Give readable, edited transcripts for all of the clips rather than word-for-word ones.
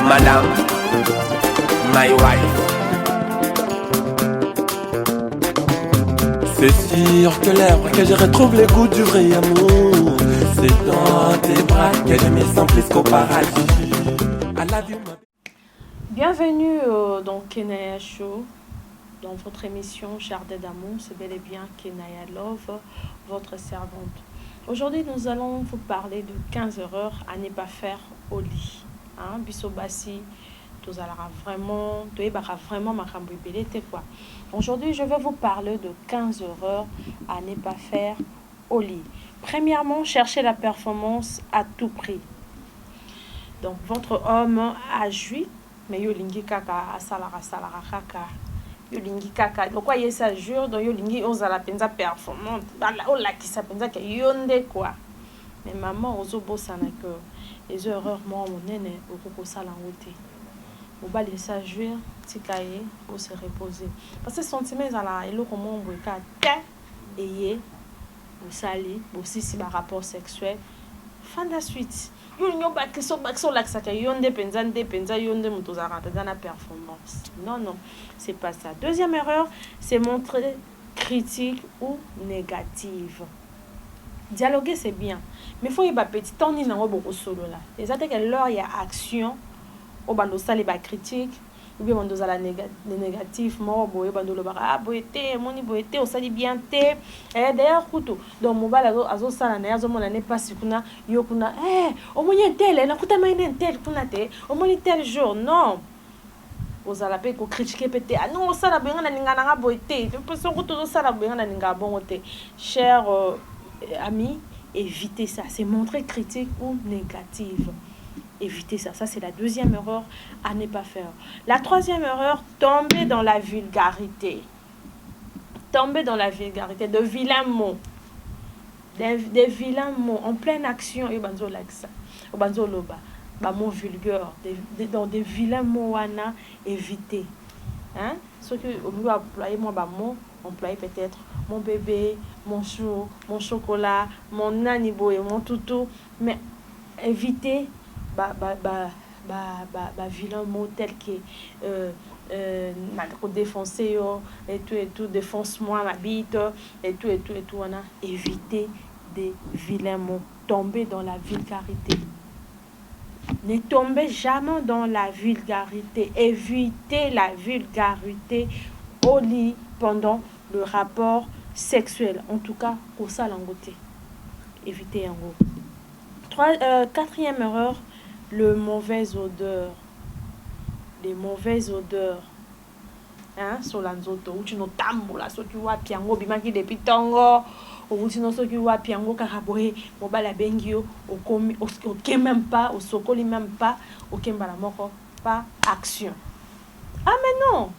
Madame, my wife. C'est sûr que l'heure que je retrouve le goût du vrai amour, c'est dans tes bras que je me sens plus qu'au paradis. I love you, Bienvenue dans Kenaya Show, dans votre émission Jardin d'amour. C'est bel et bien Kenaya Love, votre servante. Aujourd'hui, nous allons vous parler de 15 erreurs à ne pas faire au lit. Bisobasi, tu allras vraiment quoi. Aujourd'hui, je vais vous parler de 15 erreurs à ne pas faire au lit. Premièrement, chercher la performance à tout prix. Donc, votre homme a joui, mais yo lingi kaka asalara kaka. Yo lingi kaka. Donc, quoi, il ça jure, donc yo lingi ozala penza performante. Oh là qui ça penza que yonde quoi. Mais maman, ozo bosana que les erreurs, moi, mon nene, au coco salangote. Au bas de ça jouir, tikaye, pour se reposer. Parce que sentiment, à la, et l'eau, comment on veut qu'à et vous sali, aussi si par rapport sexuel. Fin de la suite. Yo ba so la ça yonde penza yonde mutozara penza na performance. Non, c'est pas ça. Deuxième erreur, c'est montrer critique ou négative. Dialoguer c'est bien, mais faut y ba petit temps ni nango beaucoup solo là. Les attaques que leur il y a action au bando sali ba critique ou bien bando za la négatif mo boye bando lo ba boyete moni boyete o sali bien te d'ailleurs kuto donc mobala azo sala na yazo mona ne pas sikuna yo kuna o moni tel na kuta maine tel kuna te o moni tel jour non ozala pe ko critiquer pété non sala benga na ninga na boyete je pense que tout sala benga na ninga bon te cher amis, évitez ça. C'est montrer critique ou négative. Évitez ça. Ça, c'est la deuxième erreur à ne pas faire. La troisième erreur, tomber dans la vulgarité. Tomber dans la vulgarité. De vilains mots. Des vilains mots. En pleine action. Et banzo like ça. Banzo loba. Ba mots vulgaires. Dans des vilains mots, wana, évitez. Ce que au lieu d'employer moi ba mot, employer peut-être mon bébé, mon chou, mon chocolat, mon nanibo et mon toutou, mais évitez vilain mot tel que défoncer et tout défonce-moi ma bite et tout on a évité des vilains mots, tomber dans la vulgarité. Ne tombez jamais dans la vulgarité. Évitez la vulgarité au lit pendant le rapport sexuel. En tout cas, pour ça, l'angoté. Évitez en gros. Quatrième erreur, le mauvaise odeur. Les mauvaises odeurs. Sur l'anzoto. Ou tu no tambo là, so tu vois piango bimaki depuis tongo. Ou sinon ceux qui voient piango karaboé mobala bengio au même pas au sokoli même pas au kembala moko pas action. Ah mais non,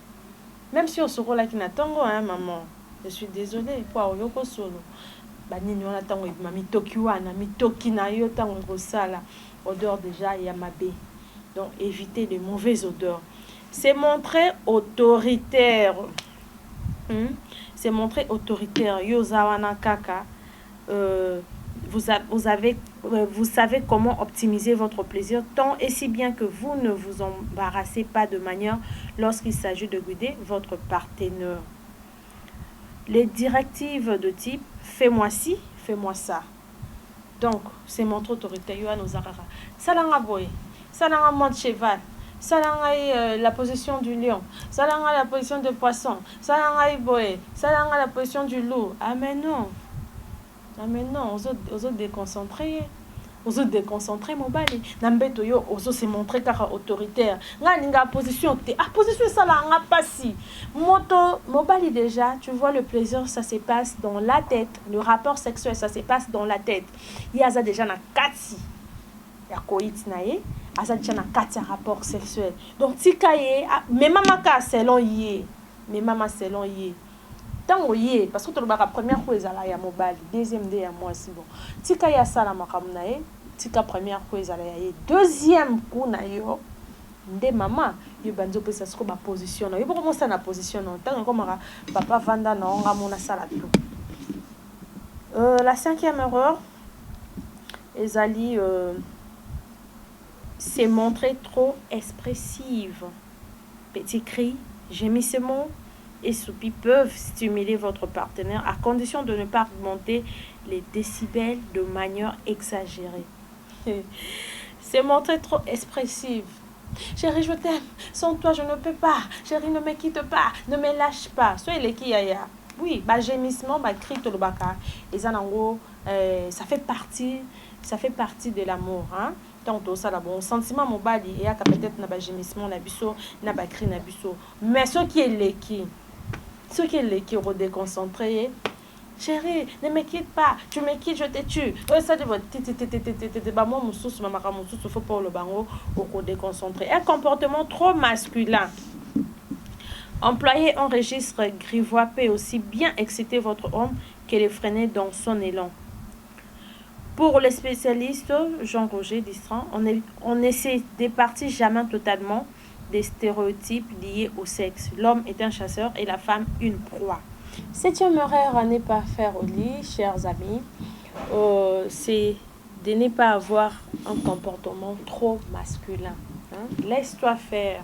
même si au soko là qui n'attend maman, je suis désolée pour yoko solo banini on attend mami tokiwana mi tokina yo tango ko sala odeur déjà yamabe. Donc évitez les mauvaises odeurs. C'est montrer autoritaire. C'est montrer autoritaire. Yozawana kaka. Vous savez comment optimiser votre plaisir tant et si bien que vous ne vous embarrassez pas de manière lorsqu'il s'agit de guider votre partenaire. Les directives de type fais-moi ci, fais-moi ça. Donc, c'est montrer autoritaire. Salanga boy, salanga mode cheval. Salanga la position du lion, salanga la position de poisson, salanga boy, salanga la position du loup. Ah mais non, aux autres déconcentrés, mon bali. Nambeto yo, aux autres se montrer car autoritaire. Nga position te, position salanga passi. Moto, mobali déjà, tu vois le plaisir, ça se passe dans la tête. Le rapport sexuel, ça se passe dans la tête. Il y a ça déjà na kati. Ya koit nae. Asa déjà na kati rapport sexuel. Donc tikaye, mais maman ka selon yé. Mais maman selon yé. Tant yé parce que tu la première fois ezala ya mobali, deuxième day ya moi c'est bon. Tika ya sala makamu nae, tika première fois ezala ya yé. Deuxième coup na yo nde maman yo banzo pesa siko ba position na. Yo comment ça na position na tant comme papa vanda na onga mona sala tout. La cinquième erreur ezali se montrer trop expressive. Petits cris, gémissements et soupis peuvent stimuler votre partenaire à condition de ne pas augmenter les décibels de manière exagérée. Se montrer trop expressive. Chérie, je t'aime. Sans toi, je ne peux pas. Chérie, ne me quitte pas. Ne me lâche pas. Soyez les qui yaya. Oui, bah gémissement, bah cri tout le baka. Et ça, en gros, ça fait partie de l'amour, hein. Donc ça là bon sentiment mon bali et peut-être na ba gémissement na biso na ba cri na biso. Mais ce qui est les qui redéconcentré. Chérie, ne me quitte pas. Tu me quittes, je te tue. Ça de votre moi mon sous ma mara mon sous faut pas le bango au déconcentré. Un comportement trop masculin. Employer un registre grivois peut aussi bien exciter votre homme que le freiner dans son élan. Pour les spécialistes, Jean-Roger Distran, on ne se départit jamais totalement des stéréotypes liés au sexe. L'homme est un chasseur et la femme une proie. Septième erreur à ne pas faire au lit, chers amis, c'est de ne pas avoir un comportement trop masculin. Hein? Laisse-toi faire,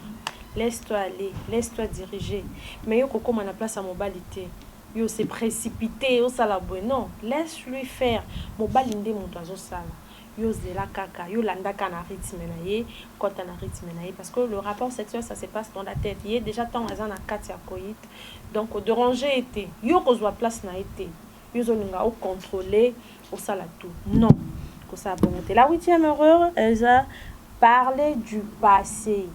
laisse-toi aller, laisse-toi diriger. Mais yo koko na place à mobilité. Yo se précipité, yo sala non, laisse-lui faire. Mobalinde mon oiseau sala. Yo zela kaka, yo landa kana rythme na ye, quand na rythme na ye parce que le rapport sexuel ça se passe dans la tête. Il y a déjà tant à na katia koit. Donc de ranger été, yo kozwa place na été. Yo zolinga au contrôler, au sala tout. Non. Que ça bonté. La huitième erreur, elle a parlé du passé.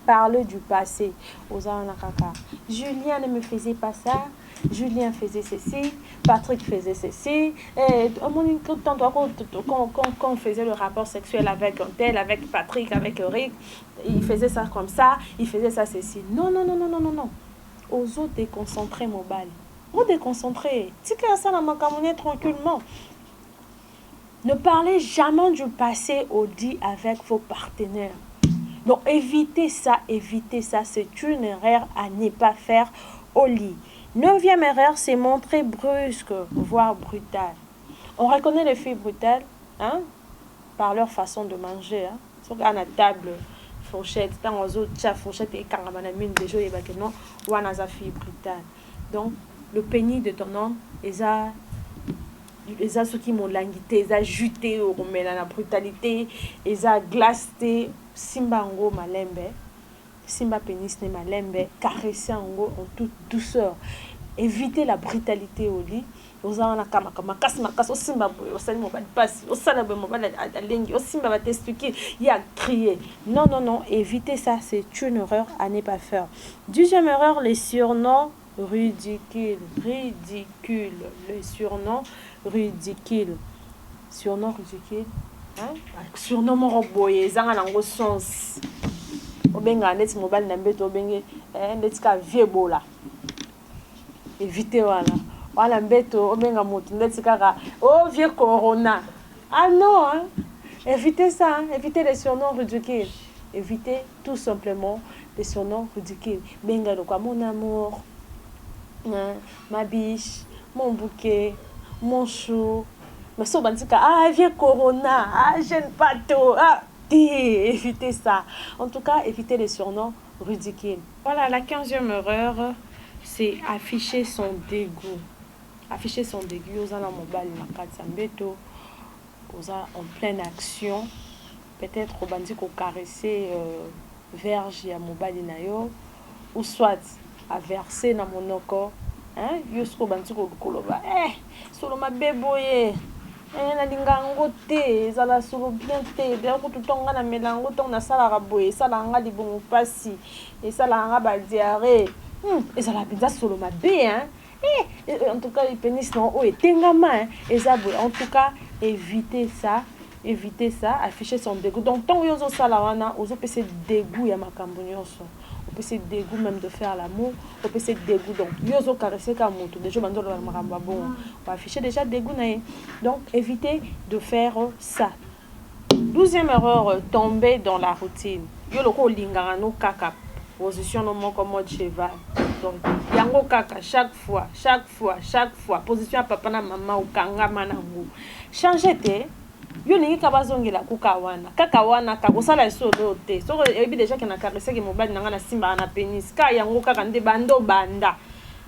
Parler du passé aux Anakaka. Julien ne me faisait pas ça. Julien faisait ceci. Patrick faisait ceci. Et quand on faisait le rapport sexuel avec un tel, avec Patrick, avec Eric, il faisait ça comme ça. Il faisait ça ceci. Non. Aux autres déconcentrer mon bal. Vous déconcentrer. Si que ça n'a pas tranquillement. Ne parlez jamais du passé au dit avec vos partenaires. Donc, évitez ça, c'est une erreur à ne pas faire au lit. Neuvième erreur, c'est montrer brusque, voire brutal. On reconnaît les filles brutales, hein, par leur façon de manger. Hein. Sur la table, fourchette, dans les autres, fourchette et caramamine, déjà, il y a non, ou on a une fille brutale. Donc, le pénis de ton homme, ils ont ceux qui m'ont languité, ils ont juté au romain la brutalité, ils ont glacé simba ngo malembe, simba pénis ne malembe, caresser ngo en toute douceur. Éviter la brutalité au lit. Aux gens na kama au simba boy, au sali mo ba passe, au sala bo mo ba alengi, au simba ba testuki, il a crié. Non, évitez ça, c'est une erreur à ne pas faire. Deuxième erreur, les surnoms ridicules, les surnoms ridicule. Surnom ridicule. Hein? Surnom mon boye, zanga nango sens. Obenga net mobile na mbeto obenge net ka vieux bola. Évitez wala mbeto obenga moto net kaka oh vieux corona. Ah non hein. Évitez ça, hein? Évitez les surnoms ridicules. Évitez tout simplement les surnoms ridicules. Benga de quoi mon amour. Hein? Ma biche, mon bouquet. Mon chou, mais ça vieux corona, j'aime pas tout, évitez ça. En tout cas, évitez les surnoms ridicules. Voilà, la 15e erreur, c'est afficher son dégoût. Afficher son dégoût, aux gens en pleine action. Peut-être au bandit qu'on caresser verge à mobile nayo, ou soit à verser dans mon corps. Hein yusko bantiko koloba solo mabeboye na lingango te zala solo bien te bien ko tutonga na melango ton na sala raboye sala nga libongo pasi et sala nga ba diarrhée et zala pinza solo mabe hein en tout cas les pénis non o etengama et ça en tout cas évitez ça, afficher son dégoût. Donc tant yozo sala wana ozo pese dégoût ya makambo nyonso. On peut se dégoût même de faire l'amour, on peut se dégoût donc yozo caresser comme moto déjà mandolo la maramba bon on va afficher déjà dégoût nae. Donc évitez de faire ça. 12e erreur, tomber dans la routine. Yo loko lingara no kaka position no moko mode cheval. Donc yango kaka chaque fois position à papa na maman ou kanga manango. Changez te yo ningi kabazongela kukawana kakawana kakosala solo te soko ebi déjà que na caresse que mobali nanga na simba na pénis ka yango kaka nde bando banda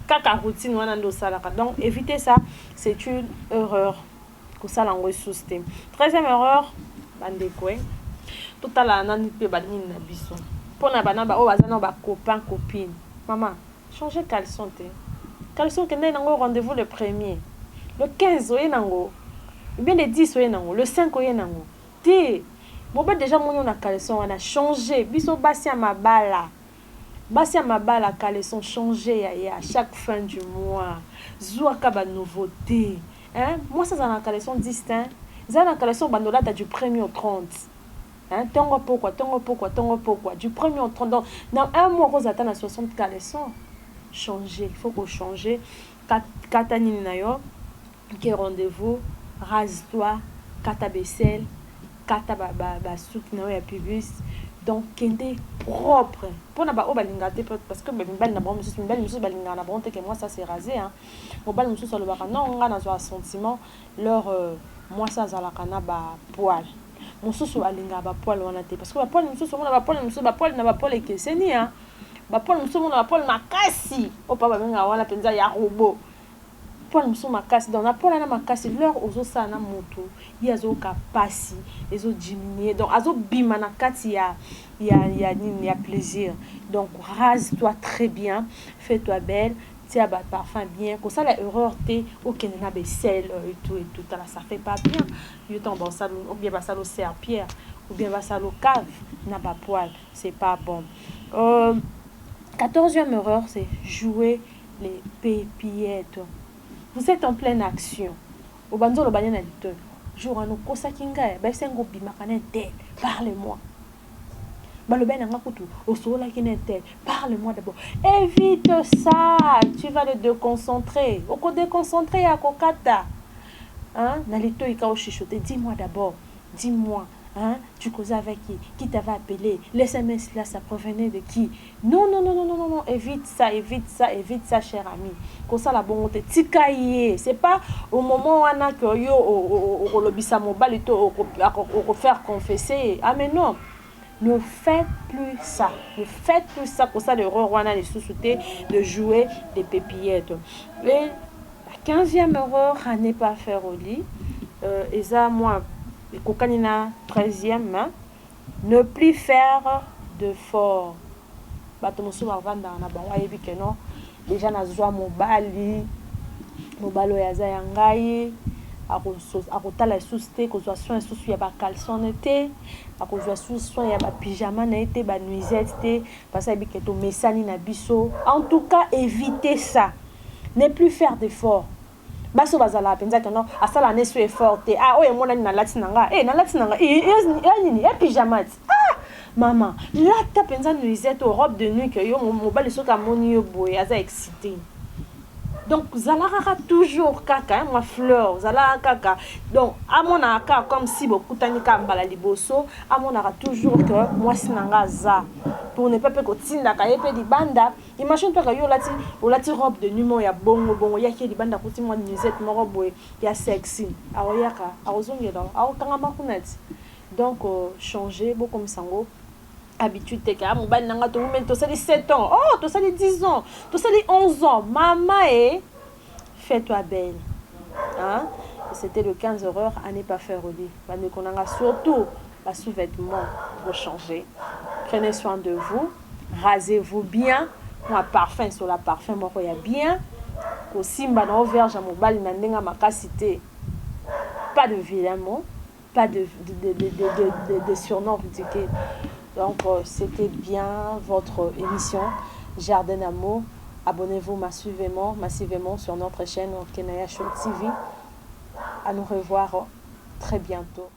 kaka routine wana ndo salaka. Donc éviter ça, c'est une erreur kosala ngo système. 13e erreur bandeko totala nani pe banini na biso pona bana ba o bazana ba copain copine. Maman, changer caleçon te. Caleçon que nango rendez-vous le 1er. Le 15 oye nango. Bien le 10 oye nango, le 5 oye nango. Te. Boba déjà mon na caleçon on a changé. Biso basi ya mabala. Basi ya mabala caleçon changer à chaque fin du mois. Zoua ka ba nouveauté. Hein? Moi ça na caleçon distinct. Ça na caleçon bandola du 1er au 30. Hein? Tongo pourquoi? Du 1er au 30. Donc, dans un mois, vous attendez à 60 caleçons. Changer. Il faut qu'on change. Katanini nayo. Qui rendez-vous? Rase-toi. Kata vaisselle. Kata souk nayo ya pubis. Donc, kende propre. Pour na ba o balingate parce que bal na bon monsieur balinga na bon que moi ça c'est rasé hein. Mo bal monsieur sur le baka non nga na zo sentiment leur moi ça za la kana ba poil. Mosusu alinga ba poil wana te parce que ba poil mosusu mona ba poil mosusu ba poil na ba poil ekeseni hein. Ba poil mosusu mona ba poil makasi o pa ba benga wana penza ya robot. Poil mosusu makasi donc na poil na makasi leur ozo sa na moto yazo kapasi ezo diminuer donc azo bima na kati ya plaisir. Donc rase-toi très bien, fais-toi belle, tiens bah parfum bien. Comme ça la erreur t'es ok na vaisselle et tout là ça fait pas bien. Yo tombe dans ça ou bien va ça au serpillère ou bien va ça au cave n'a pas poil, c'est pas bon. 14e erreur c'est jouer les pépillettes. Vous êtes en pleine action. Au banzo le banana de jour à nous kosa kinga ba sengo bima kana tel parle-moi. Parle-moi d'abord. Évite ça. Tu vas le déconcentrer. Au déconcentrer à Kokata. Hein? Nalito Ikao Chichote. Dis-moi d'abord. Dis-moi. Hein? Tu causais avec qui? Qui t'avait appelé? Les SMS là, ça provenait de qui? Non. Évite ça, cher ami. Comme ça, la bonne tikaye. C'est pas au moment où on a que yo au lobisa mobile et au faire confesser. Ah mais non. Ne faites plus ça. Comme ça, l'erreur wana les sous-soutés de jouer des pépillettes. Et la 15e erreur à ne pas faire au lit. Et ça, moi, kokanina 13e, hein, ne plus faire de fort. Batomosu bavanda na bango yebi que non. Déjà na zwa mobali yaza yangai. Akotala sous te kozwa soin sous ya ba caleçon te akozwa sous soin ya ba pyjama na te ba nuisette te parce que biketo mesani na biso. En tout cas évitez ça, ne plus faire d'efforts. Baso bazala penza que non asala ne so effort te oye mona na latinanga nini e pyjama ah maman là ta penza nuisette robe de nuit que yo mobali soka moni yo boye aza excité. Donc zalara toujours kaka moi fleur zalara kaka donc à mon aka comme si beaucoup tanika mbala liboso à mon aka toujours que moi sinanga za pour ne pas que tinda ka yepe di banda. Imagine toi que yo lati robe de nuit ya bongo ya ki di banda ko ti moi nuisette mo robe ya sexy aoyaka aozongela aokanga makunati. Donc changer beaucoup comme sango habitude te ka mobali nanga to men to sali 7 ans to sali 10 ans to sali 11 ans maman fais-toi belle hein. C'était le 15 erreurs à ne pas faire au lit. Bande konanga surtout la sous-vêtements pour changer. Prenez soin de vous, rasez-vous bien. Moi parfum sur la parfum moko ya bien ko simba na auverge mobali na ndenga makasité. Pas de vilain mot, pas de surnom ridicule. Donc, c'était bien votre émission Jardin d'amour. Abonnez-vous massivement sur notre chaîne Kenaya Show TV. À nous revoir très bientôt.